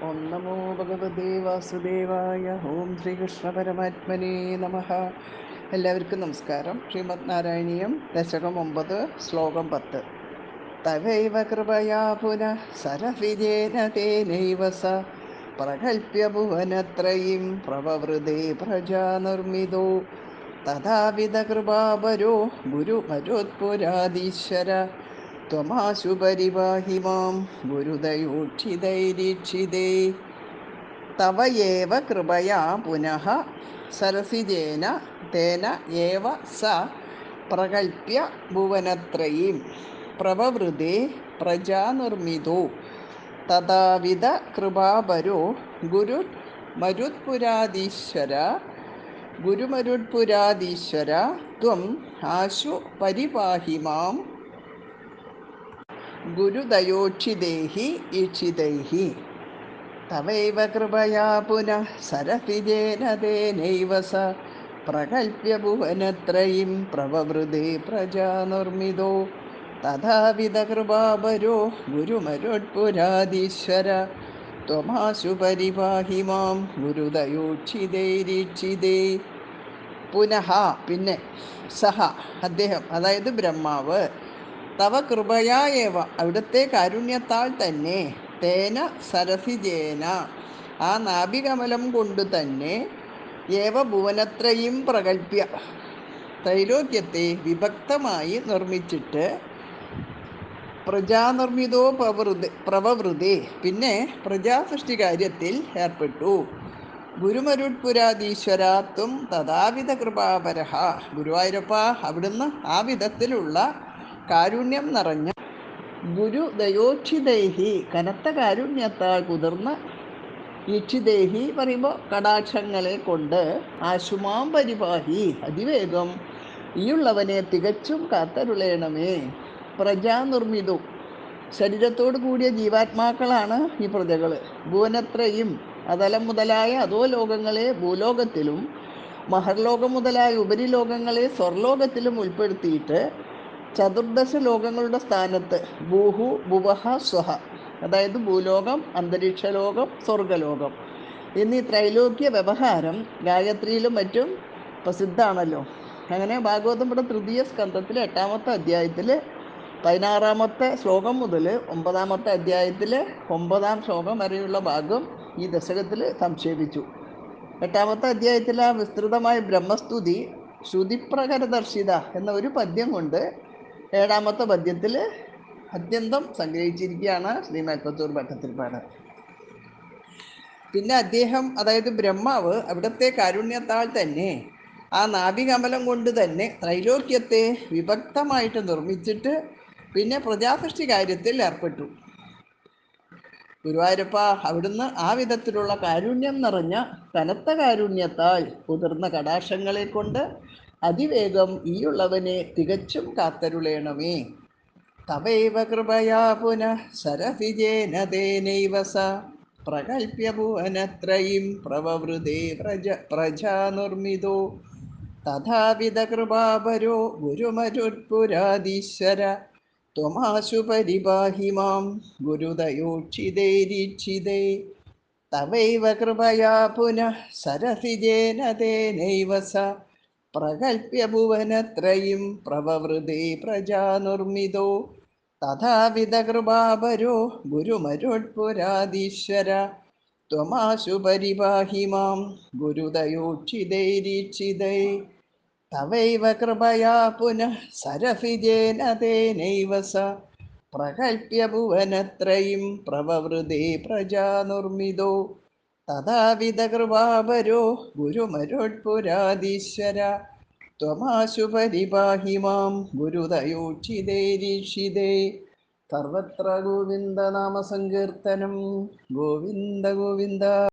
ഓം നമോ ഭഗവതേ വാസുദേവായ. ഓം ശ്രീകൃഷ്ണ പരമാത്മനേ നമഃ. എല്ലാവർക്കും നമസ്കാരം. ശ്രീമദ് നാരായണീയം ദശകം 9 ശ്ലോകം 10. തവൈവ കൃപയാ പുനഃ സരസിജേന തേനൈവ സ പ്രകൽപ്യ ഭുവനത്രയീം പ്രവവൃതേ പ്രജാനിർമ്മിതോ തഥാവിധ കൃപാപരോ ഗുരുമരുത്പുരാധീശ്വര ത്വമാശു പരിപാഹി മാം ഗുരുദയോക്ഷിതൈരീക്ഷിതേ. തവ ഏവ കൃപയാ പുനഃ സരസിജേന തേന ഏവ സ പ്രകൽപ്യ ഭുവനത്രയീം പ്രവവൃതേ പ്രജാനിർമ്മിതോ തഥാവിധ കൃപാപരോ ഗുരുമരുത്പുരാധീശ്വര ത്വം ആശു പരിപാഹി മാം ഗുരുദയോക്ഷിതൈഹി ഈക്ഷിതൈഃ. തവൈവ കൃപയാ പുനഃ സരസിജേന തേനൈവ സ പ്രകൽപ്യ ഭുവനത്രയീം പ്രവവൃതേ പ്രജാനിർമ്മിതോ തഥാവിധ കൃപാപരോ ഗുരുമരുത്പുരാധീശ്വര ത്വമാശു പരിപാഹി മാം ഗുരുദയോക്ഷിതൈരീക്ഷിതേ. പുനഃ പിന്നെ സഹ അദ്ദേഹം, അതായത് ബ്രഹ്മാവ്, തവ കൃപയായേവ അവിടുത്തെ കാരുണ്യത്താൽ തന്നെ, തേന സരസിജേന ആ നാഭികമലം കൊണ്ട് തന്നെ, ഏവ ഭുവനത്രയും പ്രകൽപ്യ ത്രൈലോക്യത്തെ വിഭക്തമായി നിർമ്മിച്ചിട്ട്, പ്രജാനിർമ്മിതോ പ്രവവൃതേ പിന്നെ പ്രജാസൃഷ്ടി കാര്യത്തിൽ ഏർപ്പെട്ടു. ഗുരുമരുട്പുരാധീശ്വരാത്വം തഥാവിധ കൃപാപരഹ ഗുരുവായൂരപ്പ അവിടുന്ന് ആ വിധത്തിലുള്ള കാരുണ്യം നിറഞ്ഞ ഗുരുദയോക്ഷിതൈഹി കനത്ത കാരുണ്യത്താൽ കുതിർന്ന, ഈക്ഷിതൈഹി പറയുമ്പോൾ കടാക്ഷങ്ങളെ കൊണ്ട്, ആശുമാം പരിപാഹി അതിവേഗം ഈയുള്ളവനെ തികച്ചും കാത്തരുളേണമേ. പ്രജാനിർമ്മിതു ശരീരത്തോടു കൂടിയ ജീവാത്മാക്കളാണ് ഈ പ്രജകൾ. ഭുവനത്രയും അതലം മുതലായ അധോ ലോകങ്ങളെ ഭൂലോകത്തിലും മഹർലോകം മുതലായ ഉപരിലോകങ്ങളെ സ്വർലോകത്തിലും ഉൾപ്പെടുത്തിയിട്ട് ചതുർദശ ലോകങ്ങളുടെ സ്ഥാനത്ത് ഭൂഹു ഭുവഹ സ്വഹ, അതായത് ഭൂലോകം, അന്തരീക്ഷലോകം, സ്വർഗലോകം എന്നീ ത്രൈലോക്യ വ്യവഹാരം ഗായത്രിയിലും മറ്റും പ്രസിദ്ധമാണല്ലോ. അങ്ങനെ ഭാഗവതം ഇവിടെ തൃതീയ സ്കന്ധത്തിൽ 8-ാമത്തെ അധ്യായത്തിൽ 16-ാമത്തെ ശ്ലോകം മുതൽ 9-ാമത്തെ അധ്യായത്തിൽ 9-ാം ശ്ലോകം വരെയുള്ള ഭാഗം ഈ ദശകത്തിൽ സംക്ഷേപിച്ചു. 8-ാമത്തെ അധ്യായത്തിൽ ആ വിസ്തൃതമായ ബ്രഹ്മസ്തുതി ശ്രുതിപ്രകരദർശിത എന്ന ഒരു പദ്യം കൊണ്ട് 7-ാമത്തെ പദ്യത്തിൽ അത്യന്തം സംഗ്രഹിച്ചിരിക്കുകയാണ് ശ്രീമൽപ്പത്തൂർ ഭട്ടത്തിരിപ്പാട്. പിന്നെ അദ്ദേഹം, അതായത് ബ്രഹ്മാവ് അവിടുത്തെ കാരുണ്യത്താൽ തന്നെ ആ നാഭികമലം കൊണ്ട് തന്നെ ത്രൈലോക്യത്തെ വിഭക്തമായിട്ട് നിർമ്മിച്ചിട്ട് പിന്നെ പ്രജാസൃഷ്ടി കാര്യത്തിൽ ഏർപ്പെട്ടു. ഗുരുവായൂരപ്പ അവിടുന്ന് ആ വിധത്തിലുള്ള കാരുണ്യം നിറഞ്ഞ കനത്ത കാരുണ്യത്താൽ കുതിർന്ന കടാക്ഷങ്ങളെ കൊണ്ട് അതിവേഗം ഈയുള്ളവനെ തികച്ചും കാത്തരുളേണമേ. തവൈവ കൃപയാ പുനഃ സരസിജേന തേനൈവ സ പ്രകൽപ്യ ഭുവനത്രയീം പ്രവവൃതേ പ്രജാനിർമ്മിതോ തഥാവിധ കൃപാപരോ ഗുരുമരുട്പുരാധീശ്വര ത്വമാശു പരിപാഹി മാം ഗുരുദയോക്ഷിതൈരീക്ഷിതേ. തവൈവ കൃപയാ പുനഃ സരസിജേന തേനൈവ സ പ്രകൽപ്യ ഭുവനത്രയീം പ്രവവൃതേ പ്രജാനിർമ്മിതോ തഥാവിധ കൃപാപരോ ഗുരുമരുട്പുരാധീശ്വര ത്വമാശു പരിപാഹി മാം ഗുരുദയോക്ഷിതൈരീക്ഷിതേ. തവൈവ കൃപയാ പുനഃ സരസിജേന തേനൈവ സ പ്രകൽപ്യ ഭുവനത്രയീം പ്രവവൃതേ പ്രജാനിർമ്മിതോ തഥാവിധ കൃപാപരോ ഗുരുമരുട്പുരാധീശ്വര ത്വമാശു പരിപാഹി മാം ഗുരുദയോക്ഷിതൈരീക്ഷിതേ. സർവത്ര ഗോവിന്ദനാമ സങ്കീർത്തനം. ഗോവിന്ദ ഗോവിന്ദ.